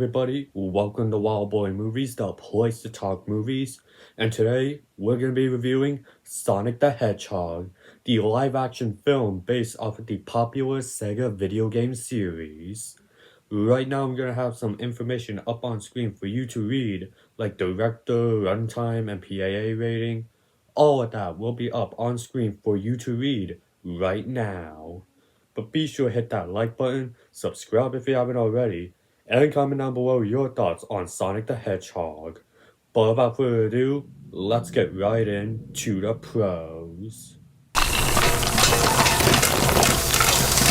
everybody, welcome to Wild Boy Movies, the place to talk movies, and today we're going to be reviewing Sonic the Hedgehog, the live-action film based off of the popular Sega video game series. Right now I'm going to have some information up on screen for you to read, like director, runtime, and PAA rating. All of that will be up on screen for you to read right now. But be sure to hit that like button, subscribe if you haven't already, and comment down below your thoughts on Sonic the Hedgehog. But without further ado, let's get right into the pros.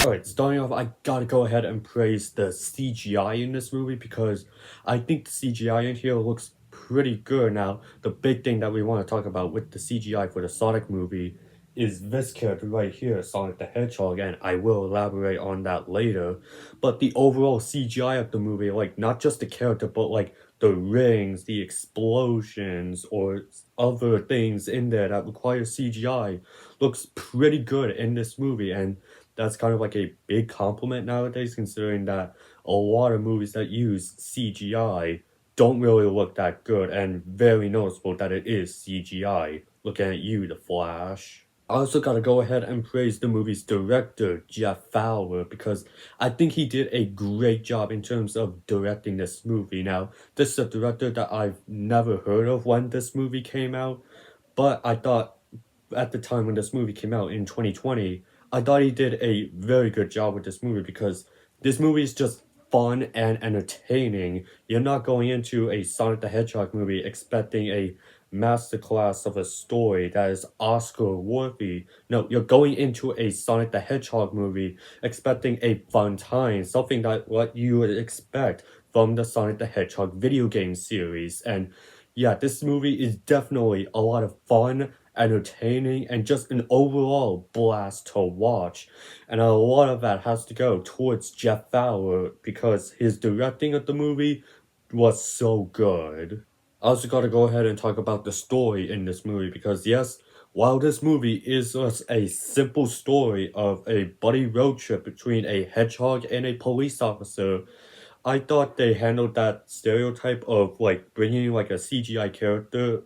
Alright, starting off, I gotta go ahead and praise the CGI in this movie because I think the CGI in here looks pretty good. Now, the big thing that we want to talk about with the CGI for the Sonic movie is this character right here, Sonic the Hedgehog, and I will elaborate on that later. But the overall CGI of the movie, like, not just the character, but like the rings, the explosions, or other things in there that require CGI, looks pretty good in this movie, and that's kind of like a big compliment nowadays, considering that a lot of movies that use CGI don't really look that good, and very noticeable that it is CGI. Looking at you, The Flash. I also gotta go ahead and praise the movie's director, Jeff Fowler, because I think he did a great job in terms of directing this movie. Now, this is a director that I've never heard of when this movie came out, but I thought at the time when this movie came out in 2020, I thought he did a very good job with this movie because this movie is just fun and entertaining. You're not going into a Sonic the Hedgehog movie expecting a masterclass of a story that is Oscar worthy. No, you're going into a Sonic the Hedgehog movie expecting a fun time, something that what you would expect from the Sonic the Hedgehog video game series. And yeah, this movie is definitely a lot of fun, entertaining, and just an overall blast to watch. And a lot of that has to go towards Jeff Fowler because his directing of the movie was so good. I also gotta go ahead and talk about the story in this movie because yes, while this movie is just a simple story of a buddy road trip between a hedgehog and a police officer, I thought they handled that stereotype of like bringing like a CGI character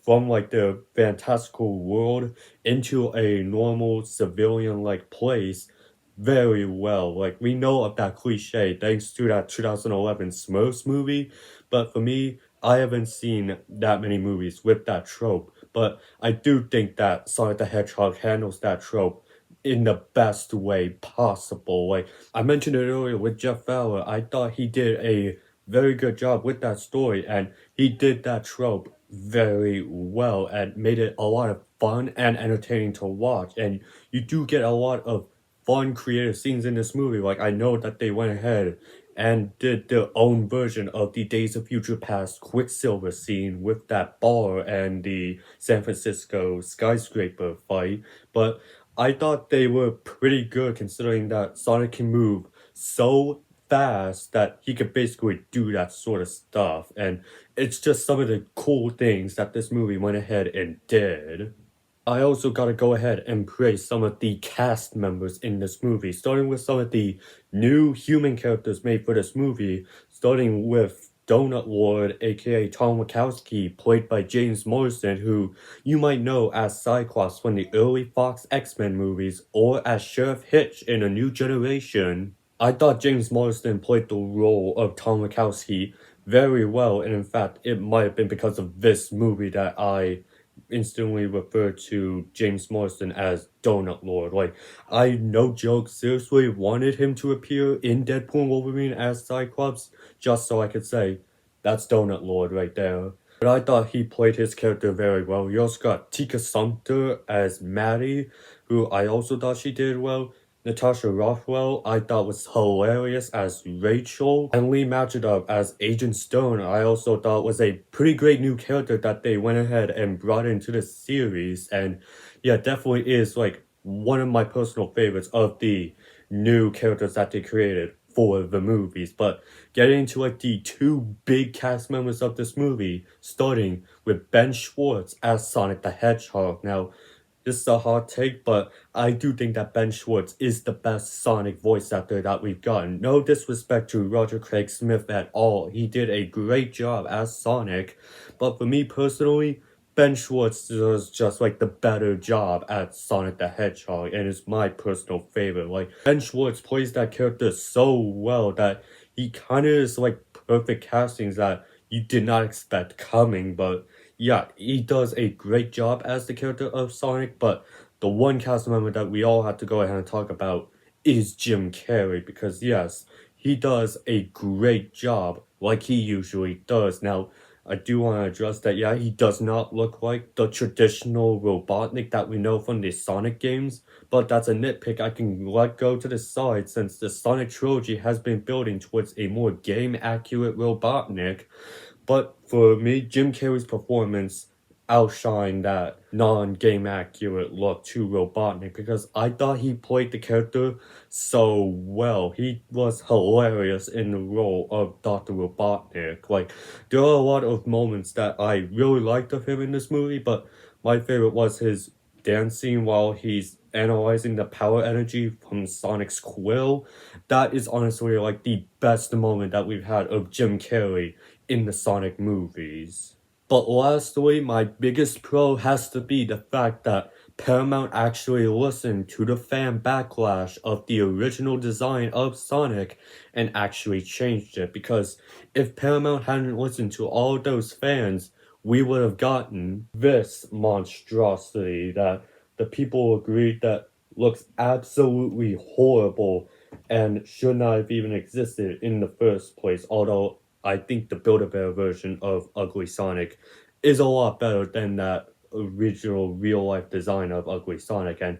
from like the fantastical world into a normal civilian like place very well. Like we know of that cliche thanks to that 2011 Smurfs movie, but for me, I haven't seen that many movies with that trope. But I do think that Sonic the Hedgehog handles that trope in the best way possible. Like I mentioned it earlier with Jeff Fowler, I thought he did a very good job with that story, and he did that trope very well and made it a lot of fun and entertaining to watch. And you do get a lot of fun creative scenes in this movie. Like I know that they went ahead and did their own version of the Days of Future Past Quicksilver scene with that bar and the San Francisco skyscraper fight, but I thought they were pretty good considering that Sonic can move so fast that he could basically do that sort of stuff, and it's just some of the cool things that this movie went ahead and did. I also gotta go ahead and praise some of the cast members in this movie, starting with some of the new human characters made for this movie, starting with Donut Lord, aka Tom Wachowski, played by James Marsden, who you might know as Cyclops from the early Fox X-Men movies, or as Sheriff Hitch in A New Generation. I thought James Marsden played the role of Tom Wachowski very well, and in fact, it might have been because of this movie that I instantly refer to James Marsden as Donut Lord. Like, I, no joke, seriously wanted him to appear in Deadpool and Wolverine as Cyclops, just so I could say, that's Donut Lord right there. But I thought he played his character very well. You also got Tika Sumpter as Maddie, who I also thought she did well. Natasha Rothwell, I thought was hilarious as Rachel, and Lee Majidov as Agent Stone, I also thought was a pretty great new character that they went ahead and brought into the series, and yeah, definitely is like one of my personal favorites of the new characters that they created for the movies. But getting into like the two big cast members of this movie, starting with Ben Schwartz as Sonic the Hedgehog. Now, This is a hot take, but I do think that Ben Schwartz is the best Sonic voice actor that we've gotten. No disrespect to Roger Craig Smith at all. He did a great job as Sonic, but for me personally, Ben Schwartz does just like the better job at Sonic the Hedgehog, and is my personal favorite. Like, Ben Schwartz plays that character so well that he kind of is like perfect castings that you did not expect coming, but yeah, he does a great job as the character of Sonic, but the one cast member that we all have to go ahead and talk about is Jim Carrey, because yes, he does a great job like he usually does. Now, I do want to address that, yeah, he does not look like the traditional Robotnik that we know from the Sonic games, but that's a nitpick I can let go to the side since the Sonic trilogy has been building towards a more game-accurate Robotnik. But for me, Jim Carrey's performance outshined that non-game accurate look to Robotnik because I thought he played the character so well. He was hilarious in the role of Dr. Robotnik. Like, there are a lot of moments that I really liked of him in this movie, but my favorite was his dance scene while he's analyzing the power energy from Sonic's quill. That is honestly like the best moment that we've had of Jim Carrey in the Sonic movies. But lastly, my biggest pro has to be the fact that Paramount actually listened to the fan backlash of the original design of Sonic and actually changed it. Because if Paramount hadn't listened to all those fans, we would have gotten this monstrosity that the people agreed that looks absolutely horrible and should not have even existed in the first place. Although I think the Build-A-Bear version of Ugly Sonic is a lot better than that original real-life design of Ugly Sonic, and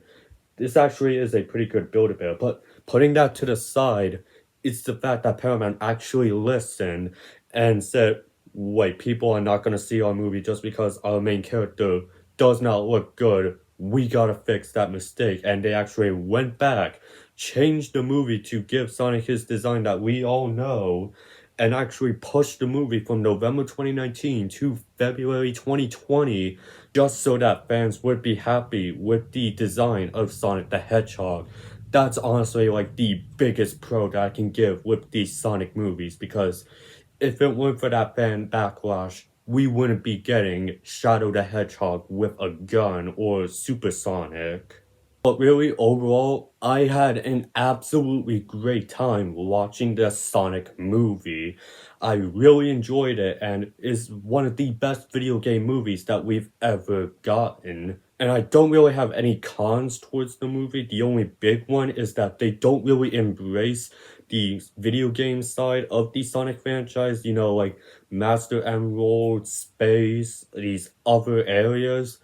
this actually is a pretty good Build-A-Bear. But putting that to the side, it's the fact that Paramount actually listened and said, wait, people are not going to see our movie just because our main character does not look good. We gotta fix that mistake. And they actually went back, changed the movie to give Sonic his design that we all know, and actually pushed the movie from November 2019 to February 2020 just so that fans would be happy with the design of Sonic the Hedgehog. That's honestly like the biggest pro that I can give with these Sonic movies, because if it weren't for that fan backlash, we wouldn't be getting Shadow the Hedgehog with a gun or Supersonic. But really, overall, I had an absolutely great time watching the Sonic movie. I really enjoyed it and is one of the best video game movies that we've ever gotten. And I don't really have any cons towards the movie. The only big one is that they don't really embrace the video game side of the Sonic franchise, you know, like Master Emerald, Space, these other areas.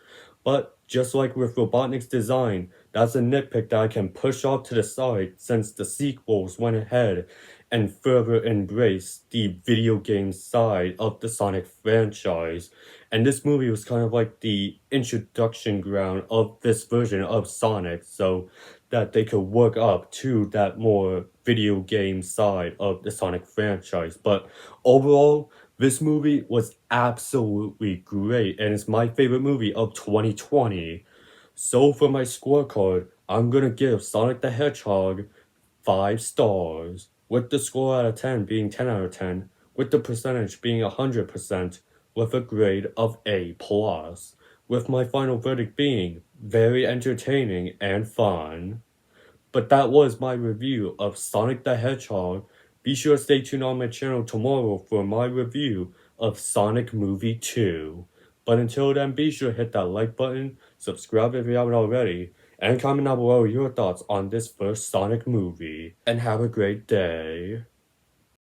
But just like with Robotnik's design, that's a nitpick that I can push off to the side since the sequels went ahead and further embraced the video game side of the Sonic franchise. And this movie was kind of like the introduction ground of this version of Sonic, so that they could work up to that more video game side of the Sonic franchise. But overall, this movie was absolutely great and it's my favorite movie of 2020. So for my scorecard, I'm gonna give Sonic the Hedgehog 5 stars, with the score out of 10 being 10 out of 10, with the percentage being 100%, with a grade of A+, with my final verdict being very entertaining and fun. But that was my review of Sonic the Hedgehog. Be sure to stay tuned on my channel tomorrow for my review of Sonic Movie 2. But until then, be sure to hit that like button, subscribe if you haven't already, and comment down below your thoughts on this first Sonic movie. And have a great day.